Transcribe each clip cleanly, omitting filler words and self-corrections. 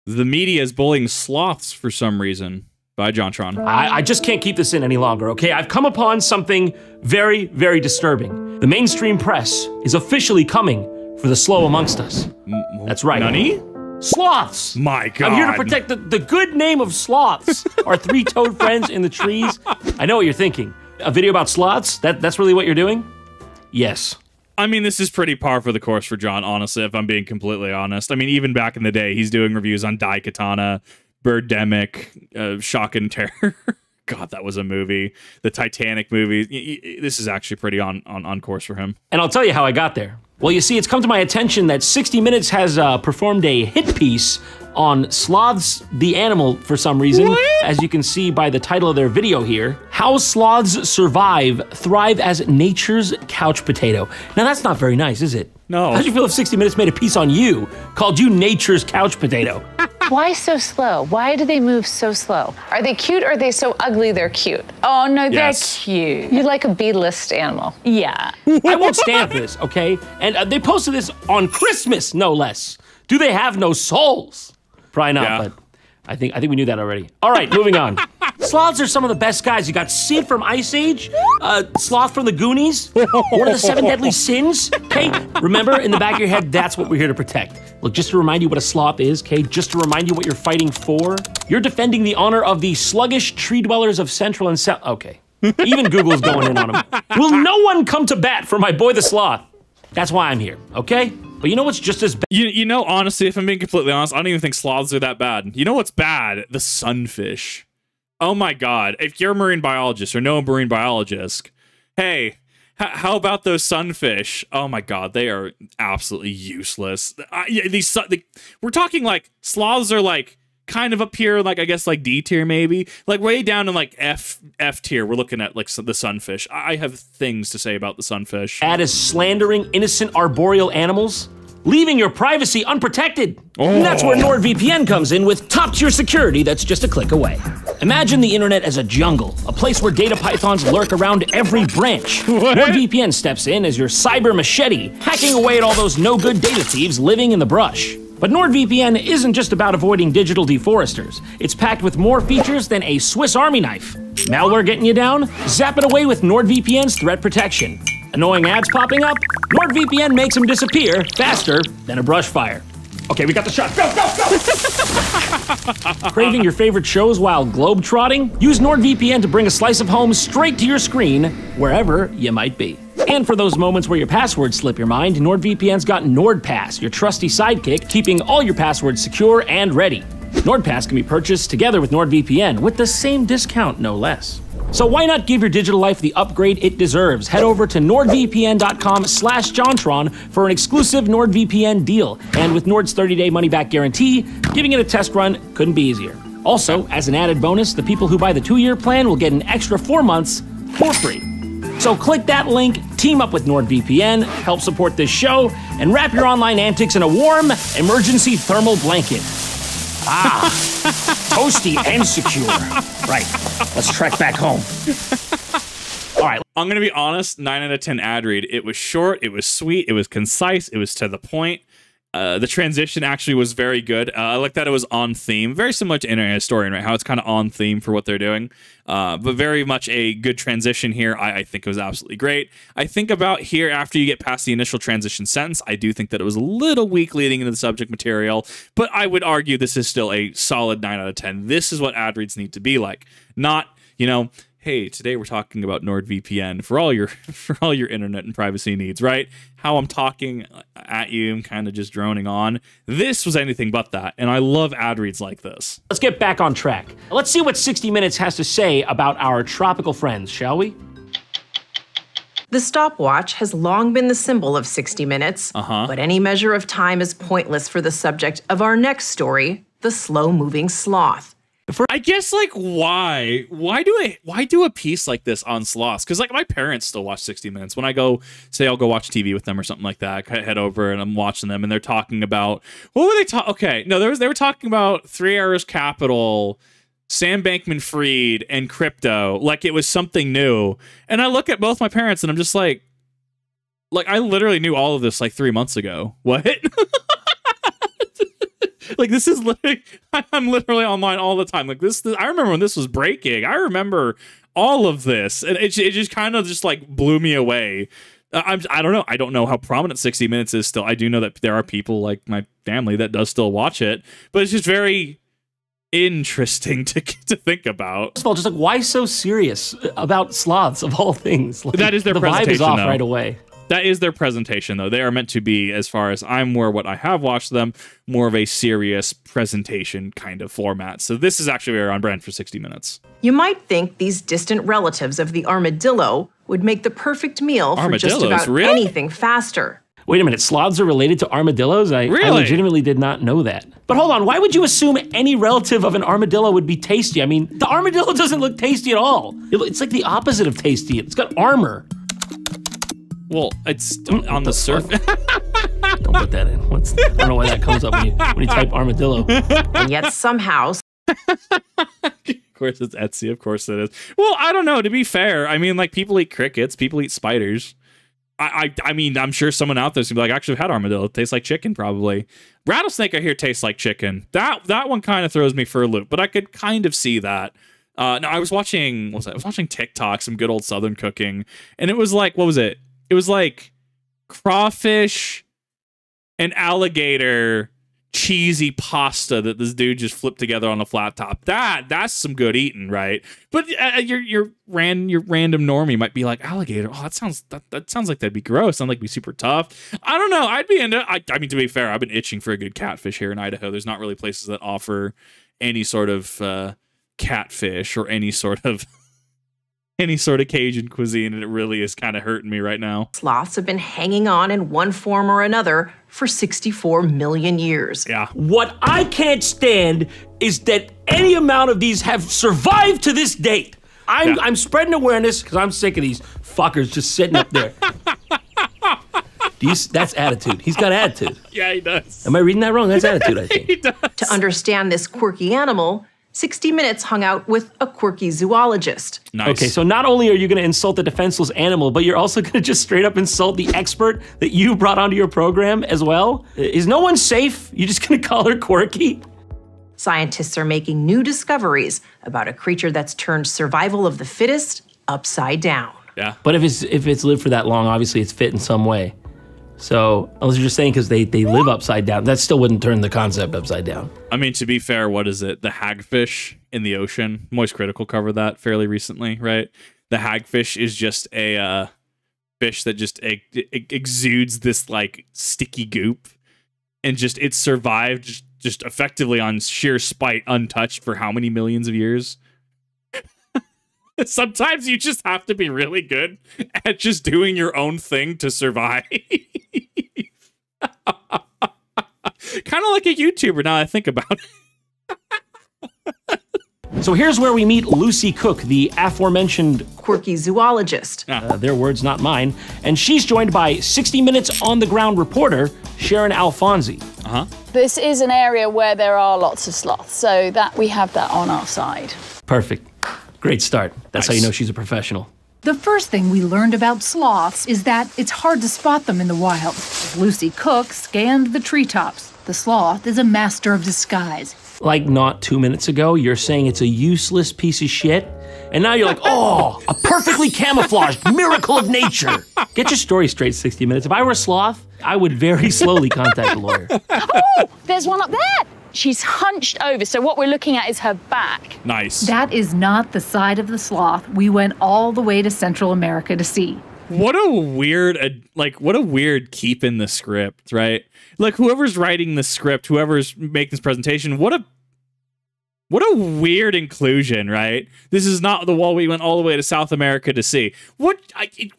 The media is bullying sloths for some reason. By JonTron. I just can't keep this in any longer, okay? I've come upon something very, very disturbing. The mainstream press is officially coming for the slow amongst us. That's right. Nani? Sloths! My God. I'm here to protect the good name of sloths, our three-toed friends in the trees. I know what you're thinking. A video about sloths? That's really what you're doing? Yes. I mean, this is pretty par for the course for John, honestly, if I'm being completely honest. I mean, even back in the day, he's doing reviews on Daikatana, Birdemic, Shock and Terror. God, that was a movie. The Titanic movie. This is actually pretty on course for him. And I'll tell you how I got there. Well, you see, it's come to my attention that 60 Minutes has performed a hit piece on sloths, the animal, for some reason. What? As you can see by the title of their video here, How Sloths Thrive as Nature's Couch Potato. Now, that's not very nice, is it? No. How'd you feel if 60 Minutes made a piece on you, called you Nature's Couch Potato? Why so slow? Why do they move so slow? Are they cute or are they so ugly they're cute? Oh, no, Yes. they're cute. You like a B-list animal. Yeah. I won't stand for this, okay? And they posted this on Christmas, no less. Do they have no souls? Probably not, Yeah. but I think we knew that already. All right, moving on. Sloths are some of the best guys. You got Sid from Ice Age, Sloth from the Goonies, one of the 7 deadly sins, okay? Remember, in the back of your head, that's what we're here to protect. Look, just to remind you what a sloth is, okay? Just to remind you what you're fighting for. You're defending the honor of the sluggish tree dwellers of Central and South. Okay, even Google's going in on him. Will no one come to bat for my boy the sloth? That's why I'm here, okay? But you know what's just as bad? You know, honestly, if I'm being completely honest, I don't even think sloths are that bad. You know what's bad? The sunfish. Oh my God. If you're a marine biologist or know a marine biologist, hey, how about those sunfish? Oh my God, they are absolutely useless. We're talking like sloths are like kind of up here, like I guess like D tier maybe, like way down in like F tier. We're looking at like the sunfish. I have things to say about the sunfish. As slandering innocent arboreal animals, leaving your privacy unprotected. And that's where NordVPN comes in with top-tier security that's just a click away. Imagine the internet as a jungle, a place where data pythons lurk around every branch. NordVPN steps in as your cyber machete, hacking away at all those no-good data thieves living in the brush. But NordVPN isn't just about avoiding digital deforesters. It's packed with more features than a Swiss Army knife. Malware getting you down? Zap it away with NordVPN's threat protection. Annoying ads popping up? NordVPN makes them disappear faster than a brush fire. Okay, we got the shot. Go, go, go! Craving your favorite shows while globetrotting? Use NordVPN to bring a slice of home straight to your screen, wherever you might be. And for those moments where your passwords slip your mind, NordVPN's got NordPass, your trusty sidekick, keeping all your passwords secure and ready. NordPass can be purchased together with NordVPN, with the same discount, no less. So why not give your digital life the upgrade it deserves? Head over to nordvpn.com/JonTron for an exclusive NordVPN deal. And with Nord's 30-day money-back guarantee, giving it a test run couldn't be easier. Also, as an added bonus, the people who buy the 2-year plan will get an extra 4 months for free. So click that link, team up with NordVPN, help support this show, and wrap your online antics in a warm, emergency thermal blanket. Ah, toasty and secure. Right, let's trek back home. All right. I'm going to be honest, 9 out of 10 ad read. It was short, it was sweet, it was concise, it was to the point. The transition actually was very good. I like that it was on theme. Very similar to Internet Historian, right? How it's kind of on theme for what they're doing. But very much a good transition here. I think it was absolutely great. I think about here, after you get past the initial transition sentence, I do think that it was a little weak leading into the subject material. But I would argue this is still a solid 9 out of 10. This is what ad reads need to be like. Not, you know, hey, today we're talking about NordVPN for all your internet and privacy needs, right? How I'm talking at you, I'm kind of just droning on. This was anything but that, and I love ad reads like this. Let's get back on track. Let's see what 60 Minutes has to say about our tropical friends, shall we? The stopwatch has long been the symbol of 60 Minutes, but any measure of time is pointless for the subject of our next story, the slow-moving sloth. I guess, like, why do a piece like this on sloths? Because, like, my parents still watch 60 Minutes. When I go, say I'll go watch TV with them or something like that, I head over and I'm watching them and they're talking about, what were they talking? Okay, no, they were talking about 3 Arrows Capital, Sam Bankman-Fried, and crypto, like it was something new. And I look at both my parents and I'm just like I literally knew all of this like 3 months ago. What? Like, this is literally, I'm literally online all the time. Like, this I remember when this was breaking. I remember all of this, and it just kind of just like blew me away. I don't know. I don't know how prominent 60 Minutes is still. I do know that there are people like my family that does still watch it, but it's just very interesting to think about. First of all, just like, why so serious about sloths of all things? Like, that is their the presentation, vibe is off though. right away. That is their presentation, though. They are meant to be, as far as I'm aware, what I have watched them, more of a serious presentation kind of format. So this is actually very on brand for 60 Minutes. You might think these distant relatives of the armadillo would make the perfect meal for just about anything faster. Wait a minute, sloths are related to armadillos? I legitimately did not know that. But hold on, why would you assume any relative of an armadillo would be tasty? I mean, the armadillo doesn't look tasty at all. It's like the opposite of tasty. It's got armor. Well, it's on the surface. Don't put that in. I don't know why that comes up when you type armadillo. And yet somehow... Of course it's Etsy, of course it is. Well, I don't know, to be fair. I mean, like, people eat crickets, people eat spiders. I mean, I'm sure someone out there's gonna be like, actually, I've had armadillo. It tastes like chicken, probably. Rattlesnake, I hear, tastes like chicken. That one kind of throws me for a loop, but I could kind of see that. No, I was watching, I was watching TikTok, some good old Southern cooking, and it was like, what was it? It was like crawfish and alligator cheesy pasta that this dude just flipped together on a flat top. That's some good eating, right? But your random normie might be like, alligator. Oh, that sounds like that'd be gross. Sounds like it'd be super tough. I don't know. I'd be into. I mean, to be fair, I've been itching for a good catfish here in Idaho. There's not really places that offer any sort of catfish or any sort of Cajun cuisine, and it really is kind of hurting me right now. Sloths have been hanging on in one form or another for 64 million years. Yeah. What I can't stand is that any amount of these have survived to this date. I'm spreading awareness because I'm sick of these fuckers just sitting up there. That's attitude. He's got attitude. Yeah, he does. Am I reading that wrong? That's attitude, I think. He does. To understand this quirky animal, 60 Minutes hung out with a quirky zoologist. Nice. Okay, so not only are you going to insult the defenseless animal, but you're also going to just straight up insult the expert that you brought onto your program as well? Is no one safe? You're just going to call her quirky? Scientists are making new discoveries about a creature that's turned survival of the fittest upside down. Yeah. But if it's lived for that long, obviously it's fit in some way. So, unless you're just saying because they live upside down, that still wouldn't turn the concept upside down. I mean, to be fair, what is it? The hagfish in the ocean. Moist Critical covered that fairly recently, right? The hagfish is just a fish that just exudes this like sticky goop, and just it survived just effectively on sheer spite, untouched for how many millions of years? Sometimes you just have to be really good at just doing your own thing to survive. Kind of like a YouTuber now I think about it. So here's where we meet Lucy Cook, the aforementioned quirky zoologist. Their words, not mine. And she's joined by 60 Minutes on-the-ground reporter, Sharon Alfonsi. This is an area where there are lots of sloths, so that we have that on our side. Perfect. Great start. That's Nice. how you know she's a professional. The first thing we learned about sloths is that it's hard to spot them in the wild. Lucy Cook scanned the treetops. The sloth is a master of disguise. Like not 2 minutes ago, you're saying it's a useless piece of shit, and now you're like, oh, a perfectly camouflaged miracle of nature. Get your story straight, 60 Minutes. If I were a sloth, I would very slowly contact a lawyer. Oh, there's one up there. She's hunched over, so what we're looking at is her back. Nice. That is not the side of the sloth we went all the way to Central America to see. What a weird keep in the script, right? Like, whoever's writing the script, whoever's making this presentation, what a weird inclusion, right? This is not the wall we went all the way to South America to see. What a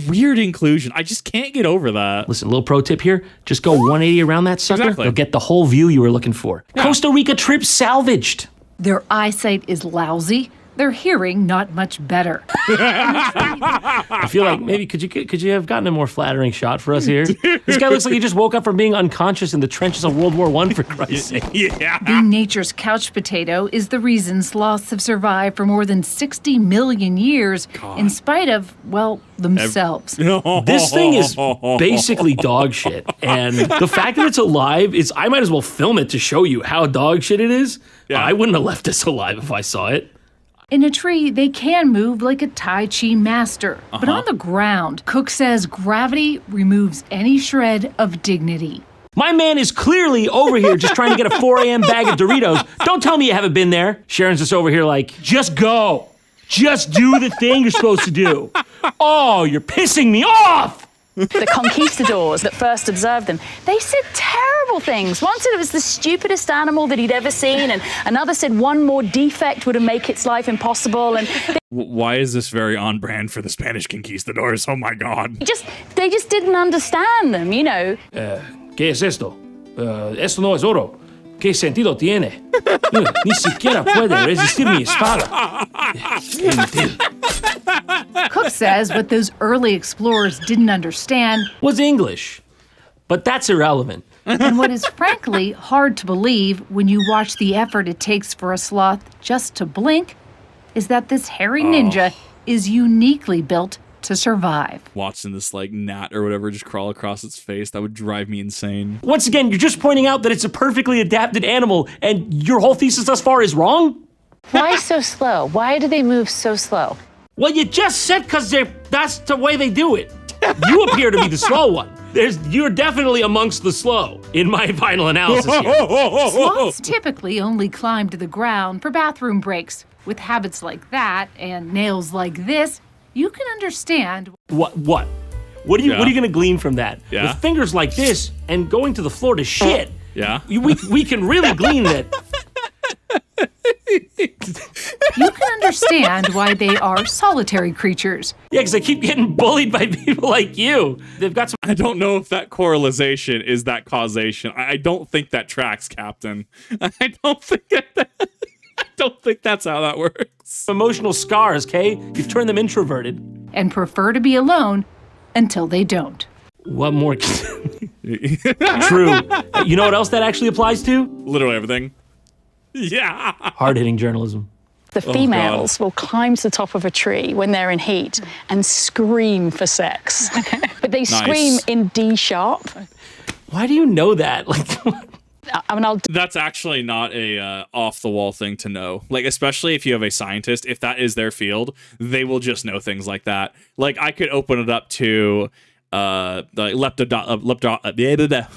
weird inclusion. I just can't get over that. Listen, a little pro tip here. Just go 180 around that sucker. Exactly. You'll get the whole view you were looking for. Yeah. Costa Rica trip salvaged. Their eyesight is lousy. their hearing not much better. I feel like maybe could you have gotten a more flattering shot for us here? This guy looks like he just woke up from being unconscious in the trenches of World War I, for Christ's sake. Yeah. Being nature's couch potato is the reason sloths have survived for more than 60 million years in spite of, well, themselves. This thing is basically dog shit. And the fact that it's alive is, I might as well film it to show you how dog shit it is. Yeah. I wouldn't have left this alive if I saw it. In a tree, they can move like a Tai Chi master. But on the ground, Cook says gravity removes any shred of dignity. My man is clearly over here just trying to get a 4 a.m. bag of Doritos. Don't tell me you haven't been there. Sharon's just over here like, just go. Just do the thing you're supposed to do. Oh, you're pissing me off. The conquistadors that first observed them, they said terrible things. One said it was the stupidest animal that he'd ever seen, and another said one more defect would make its life impossible. And why is this very on brand for the Spanish conquistadors? Oh my God. they just didn't understand them, you know. ¿Qué es esto? Esto no es oro. ¿Qué sentido tiene? Ni siquiera puede resistir mi espada. Cook says what those early explorers didn't understand was English. But that's irrelevant. and what is frankly hard to believe when you watch the effort it takes for a sloth just to blink is that this hairy ninja is uniquely built to survive. Watching this like gnat or whatever just crawl across its face, that would drive me insane. Once again, you're just pointing out that it's a perfectly adapted animal, and your whole thesis thus far is wrong? Why so slow? Why do they move so slow? Well, you just said that's the way they do it. You appear to be the slow one. You're definitely amongst the slow in my final analysis here. Sloths typically only climb to the ground for bathroom breaks. With habits like that and nails like this, you can understand. What are you gonna glean from that? Yeah. With fingers like this and going to the floor to shit. Yeah. We can really glean that. You can understand why they are solitary creatures. Yeah, because I keep getting bullied by people like you. They've got some. I don't know if that correlation is that causation. I don't think that tracks, Captain. I don't think that's how that works. Emotional scars, Kay. You've turned them introverted. And prefer to be alone until they don't. What more? True. You know what else that actually applies to? Literally everything. Yeah. Hard-hitting journalism. The females will climb to the top of a tree when they're in heat and scream for sex. But they scream in D sharp. Why do you know that? I mean, That's actually not a off-the-wall thing to know. Like, especially if you have a scientist, if that is their field, they will just know things like that. Like, I could open it up to the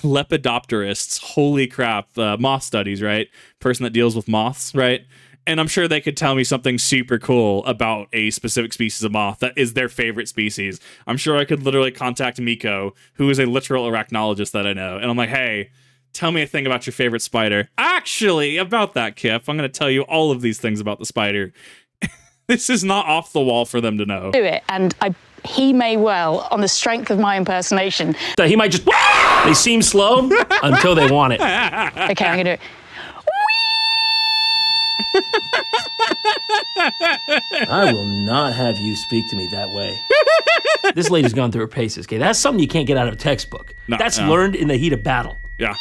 lepidopterists. Holy crap, moth studies, right? Person that deals with moths, right? And I'm sure they could tell me something super cool about a specific species of moth that is their favorite species. I'm sure I could literally contact Miko, who is a literal arachnologist that I know, and I'm like, hey, tell me a thing about your favorite spider. Actually, about that, Kip, I'm going to tell you all of these things about the spider. This is not off the wall for them to know. do it, and he may well, on the strength of my impersonation. He might just. They seem slow until they want it. Okay, I'm going to do it. I will not have you speak to me that way. This lady's gone through her paces, okay? That's something you can't get out of a textbook. That's learned in the heat of battle. Yeah.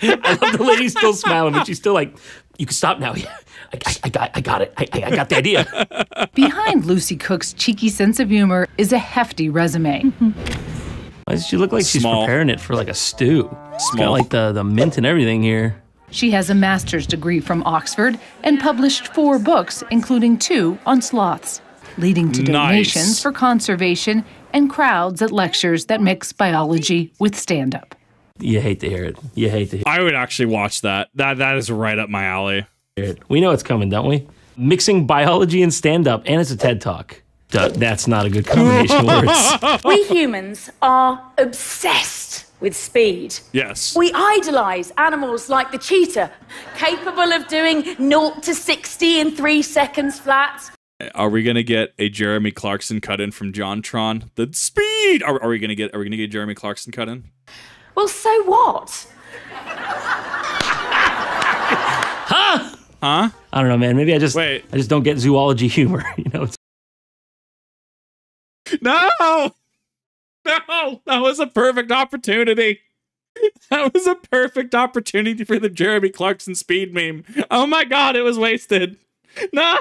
I love the lady still smiling, but she's still like, you can stop now. I got it. I got the idea. Behind Lucy Cook's cheeky sense of humor is a hefty resume. Why does she look like she's preparing it for like a stew? It's got like the mint and everything here. She has a master's degree from Oxford and published 4 books, including 2 on sloths, leading to donations for conservation and crowds at lectures that mix biology with stand-up. You hate to hear it. You hate to hear it. I would actually watch that. That is right up my alley. We know it's coming, don't we? Mixing biology and stand-up, and it's a TED Talk. That's not a good combination of words. We humans are obsessed with speed. Yes. We idolize animals like the cheetah, capable of doing 0 to 60 in 3 seconds flat. Are we gonna get a Jeremy Clarkson cut in from JonTron? The speed. Are we gonna get Jeremy Clarkson cut in? Well, so what? Huh? Huh? I don't know, man. Maybe I just don't get zoology humor. You know? No! No! That was a perfect opportunity. That was a perfect opportunity for the Jeremy Clarkson speed meme. Oh my god, it was wasted. No!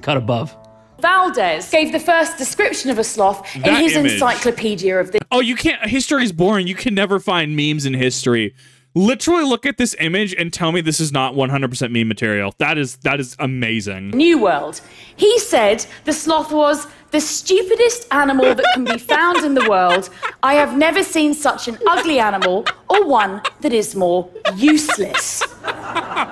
Cut above. Valdez gave the first description of a sloth in his encyclopedia of the... Oh, you can't... History is boring. You can never find memes in history. Literally look at this image and tell me this is not 100% meme material. That is amazing. New World. He said the sloth was the stupidest animal that can be found in the world. I have never seen such an ugly animal or one that is more useless.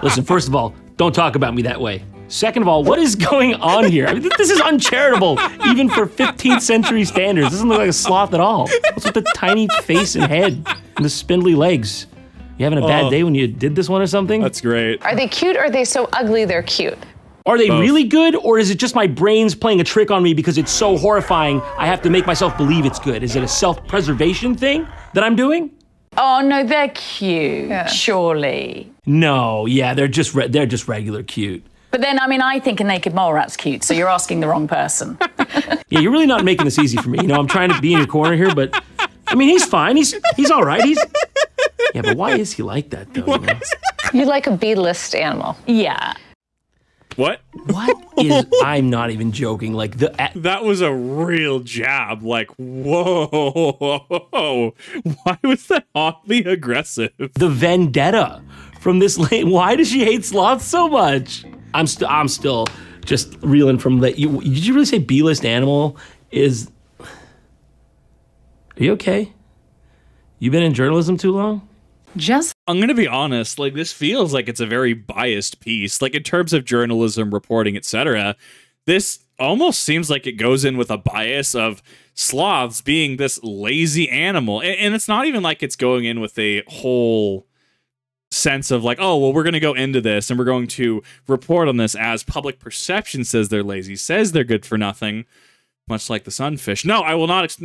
Listen, first of all, don't talk about me that way. Second of all, what is going on here? I mean, this is uncharitable, even for 15th century standards. This doesn't look like a sloth at all. What's with the tiny face and head and the spindly legs? You having a bad day when you did this one or something? That's great. Are they cute or are they so ugly they're cute? Are they really good, or is it just my brain's playing a trick on me because it's so horrifying I have to make myself believe it's good? Is it a self-preservation thing that I'm doing? Oh, no, they're cute, surely. No, yeah, they're just regular cute. But then, I mean, I think a naked mole rat's cute, so you're asking the wrong person. Yeah, you're really not making this easy for me. You know, I'm trying to be in your corner here, but, I mean, he's fine. He's all right. Yeah, but why is he like that, though? You know? You like a B-list animal. Yeah. What? I'm not even joking. Like, that was a real jab. Like, whoa. Why was that oddly aggressive? The vendetta from this lady. Why does she hate sloths so much? I'm still just reeling from that. Did you really say B-list animal is... Are you okay? You been in journalism too long? I'm going to be honest, like, this feels like it's a very biased piece. Like, in terms of journalism, reporting, etc., this almost seems like it goes in with a bias of sloths being this lazy animal. And it's not even like it's going in with a whole sense of like, oh, well, we're going to go into this and we're going to report on this as public perception says they're lazy, says they're good for nothing, much like the sunfish. No, I will not...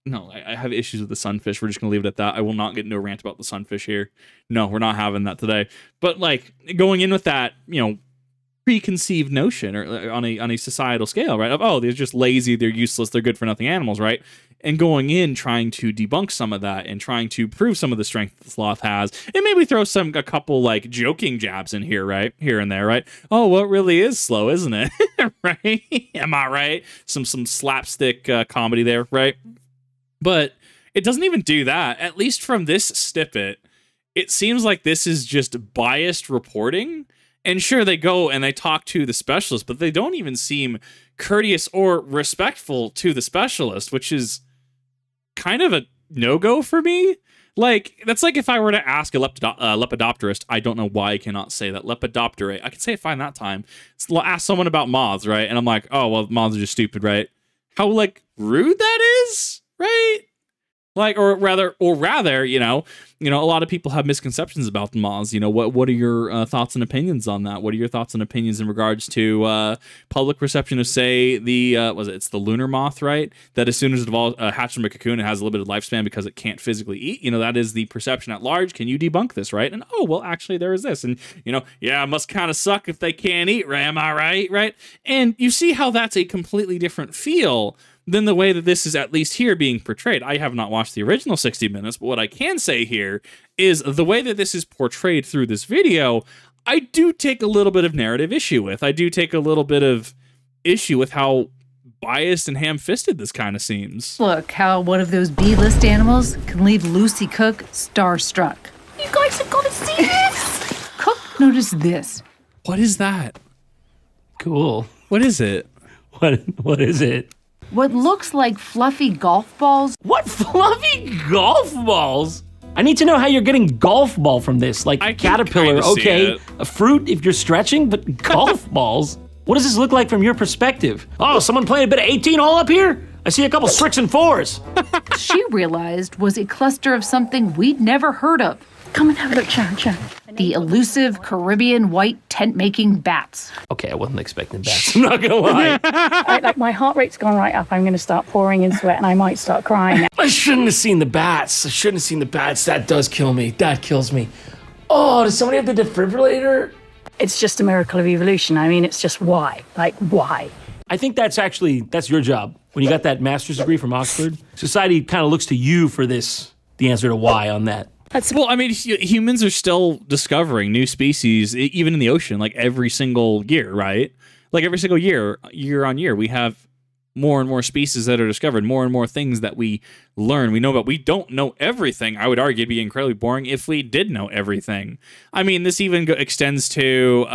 No, I have issues with the sunfish. We're just going to leave it at that. I will not get into a rant about the sunfish here. No, we're not having that today. But, like, going in with that, you know, preconceived notion or on a societal scale, right? Of, oh, they're just lazy, they're useless, they're good for nothing animals, right? And going in, trying to debunk some of that and trying to prove some of the strength the sloth has, and maybe throw a couple, like, joking jabs in here, right? Here and there, right? Oh, well, it really is slow, isn't it? Right? Am I right? Some slapstick comedy there, right? But it doesn't even do that. At least from this snippet, it seems like this is just biased reporting. And sure, they go and they talk to the specialist, but they don't even seem courteous or respectful to the specialist, which is kind of a no-go for me. Like, that's like if I were to ask a lepidopterist, I don't know why I cannot say that, lepidopterate. I could say it fine that time. Ask someone about moths, right? And I'm like, oh, well, moths are just stupid, right? How, like, rude that is? Right? Like, or rather, you know, a lot of people have misconceptions about the moths. You know, what are your thoughts and opinions on that? What are your thoughts and opinions in regards to public perception of, say, it's the lunar moth, right? That as soon as it hatches from a cocoon, it has a limited lifespan because it can't physically eat. You know, that is the perception at large. Can you debunk this, right? And, oh, well, actually, there is this. And, you know, yeah, it must kind of suck if they can't eat, right? Am I right? Right? And you see how that's a completely different feel than the way that this is at least here being portrayed. I have not watched the original 60 Minutes, but what I can say here is the way that this is portrayed through this video, I do take a little bit of narrative issue with. I do take a little bit of issue with how biased and ham-fisted this kind of seems. Look how one of those B-list animals can leave Lucy Cook starstruck. You guys have got to see this! Cook noticed this. What is that? Cool. What is it? What is it? What looks like fluffy golf balls. What fluffy golf balls? I need to know how you're getting golf ball from this. Like caterpillar, okay, a fruit if you're stretching, but golf balls? What does this look like from your perspective? Oh, someone playing a bit of 18 hole up here? I see a couple 6 and 4s. She realized was a cluster of something we'd never heard of. Come and have a look, Sharon. The elusive Caribbean white tent-making bats. Okay, I wasn't expecting bats. I'm not gonna lie. Like my heart rate's gone right up. I'm going to start pouring in sweat, and I might start crying. I shouldn't have seen the bats. I shouldn't have seen the bats. That does kill me. That kills me. Oh, does somebody have the defibrillator? It's just a miracle of evolution. I mean, it's just why? Like, why? I think that's your job. When you got that master's degree from Oxford, society kind of looks to you for the answer to why on that. Well, I mean, humans are still discovering new species, even in the ocean, like every single year, right? Like every single year on year, we have more and more species that are discovered, more and more things that we learn, we know about. We don't know everything. I would argue it'd be incredibly boring if we did know everything. I mean, this even extends to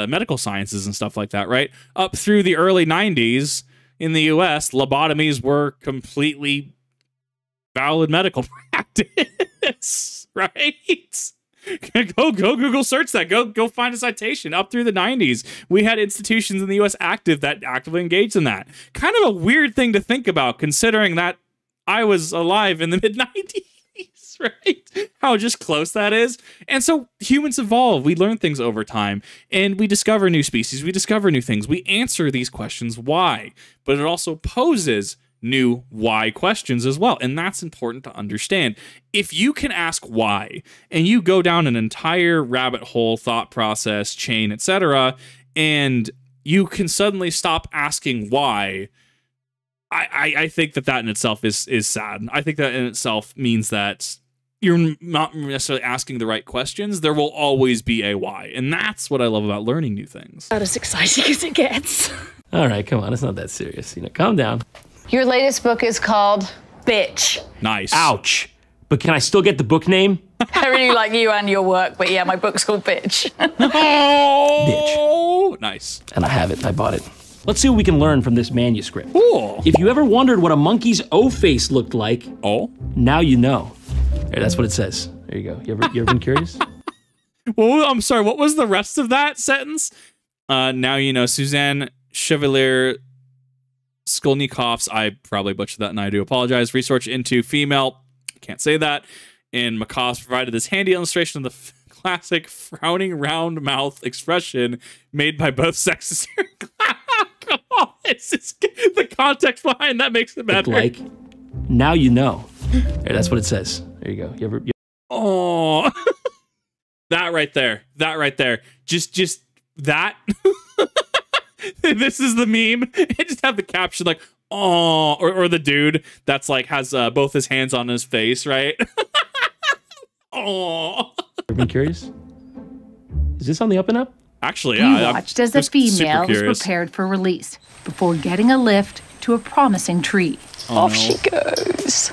medical sciences and stuff like that, right? Up through the early 90s in the US, lobotomies were completely valid medical practice, right? Go Google search that. Go find a citation. Up through the 90s, we had institutions in the U.S. that actively engaged in that. Kind of a weird thing to think about, considering that I was alive in the mid-90s, right? How just close that is. And so humans evolve. We learn things over time, and we discover new species. We discover new things. We answer these questions why, but it also poses new why questions as well. And that's important to understand. If you can ask why and you go down an entire rabbit hole, thought process, chain, etc., and you can suddenly stop asking why, I think that in itself is sad. I think that in itself means that you're not necessarily asking the right questions. There will always be a why. And that's what I love about learning new things. About as exciting as it gets. All right, come on. It's not that serious. Calm down. Your latest book is called Bitch. Nice. Ouch. But can I still get the book name? I really like you and your work, but yeah, my book's called Bitch. Oh, Bitch. Nice. And I have it. I bought it. Let's see what we can learn from this manuscript. Cool. If you ever wondered what a monkey's O-face looked like, now you know. There, that's what it says. There you go. You ever been curious? Well, I'm sorry. What was the rest of that sentence? Now you know. Suzanne Chevalier Skolnikov's, I probably butchered that and I do apologize, research into female, can't say that, and Macaws provided this handy illustration of the classic frowning round mouth expression made by both sexes. Come on, the context behind that makes it better. Like, now you know. There, that's what it says. There you go. You ever oh, that right there. Just that. This is the meme. And just have the caption like, oh, or the dude that's like has both his hands on his face, right? Oh. Ever been curious? Is this on the up and up? Actually, You yeah. watched as a female was prepared for release before getting a lift to a promising tree. Off she goes.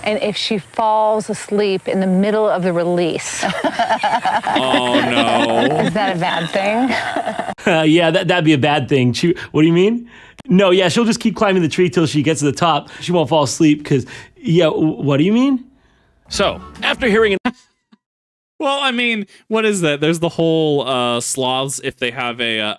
And if she falls asleep in the middle of the release. Oh, no. Is that a bad thing? Yeah, that'd be a bad thing. What do you mean? No, yeah, she'll just keep climbing the tree till she gets to the top. She won't fall asleep because, yeah, what do you mean? So, after hearing Well, I mean, what is that? There's the whole sloths, if they have a...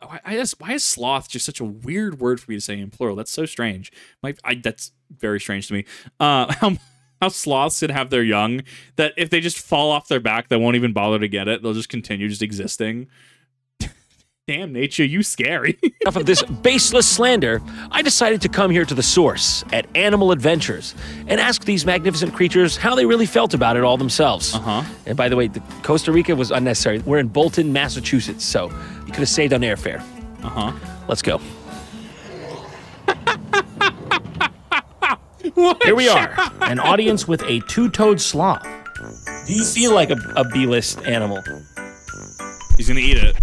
why is sloth just such a weird word for me to say in plural? That's so strange. That's very strange to me. How sloths should have their young, that if they just fall off their back, they won't even bother to get it. They'll just continue just existing. Damn, nature, you scary. enough of this baseless slander, I decided to come here to the source at Animal Adventures and ask these magnificent creatures how they really felt about it all themselves. And by the way, Costa Rica was unnecessary. We're in Bolton, Massachusetts, so you could have saved on airfare. Let's go. Here we are, an audience with a two-toed sloth. Do you feel like a B-list animal? He's gonna eat it.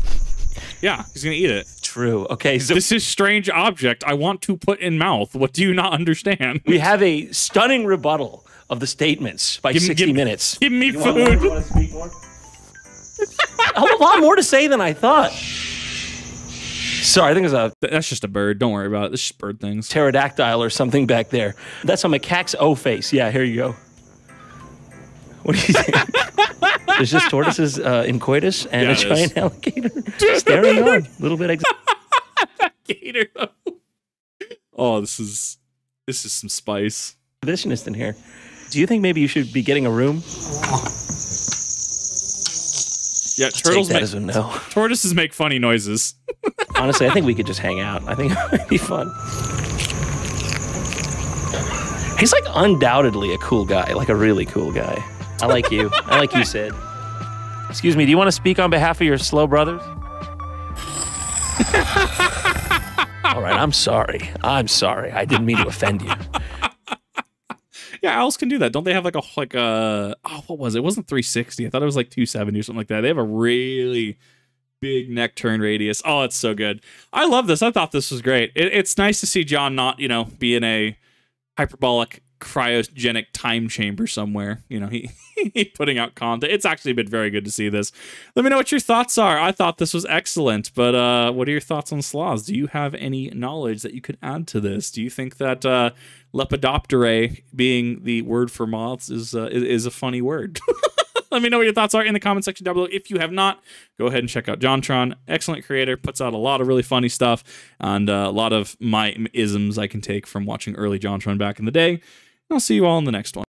Yeah, he's gonna eat it. True. Okay, so this is strange object I want to put in mouth. What do you not understand? We have a stunning rebuttal of the statements by 60 Minutes. Give me food. You want to speak more? A lot more to say than I thought. Sorry, I think it's that's just a bird. Don't worry about it. It's just bird things. Pterodactyl or something back there. That's a macaque's O-face. Yeah, here you go. What do you think? There's just tortoises in coitus and a giant alligator staring on. A little bit alligator. Oh, this is some spice. Traditionist in here. Do you think maybe you should be getting a room? Yeah, tortoises make funny noises. Honestly, I think we could just hang out. I think it might be fun. He's like undoubtedly a cool guy, like a really cool guy. I like you. I like you, Sid. Excuse me, do you want to speak on behalf of your slow brothers? All right, I'm sorry. I didn't mean to offend you. Yeah, owls can do that. Don't they have like a what was it? It wasn't 360. I thought it was like 270 or something like that. They have a really big neck turn radius. Oh, it's so good. I love this. I thought this was great. It's nice to see John not, be in a hyperbolic cryogenic time chamber somewhere. He putting out content. It's actually been very good to see this. Let me know what your thoughts are. I thought this was excellent, but what are your thoughts on sloths? Do you have any knowledge that you could add to this? Do you think that Lepidopterae being the word for moths is a funny word? Let me know what your thoughts are in the comment section down below. If you have not, go ahead and check out JonTron. Excellent creator, puts out a lot of really funny stuff and a lot of my isms I can take from watching early JonTron back in the day. I'll see you all in the next one.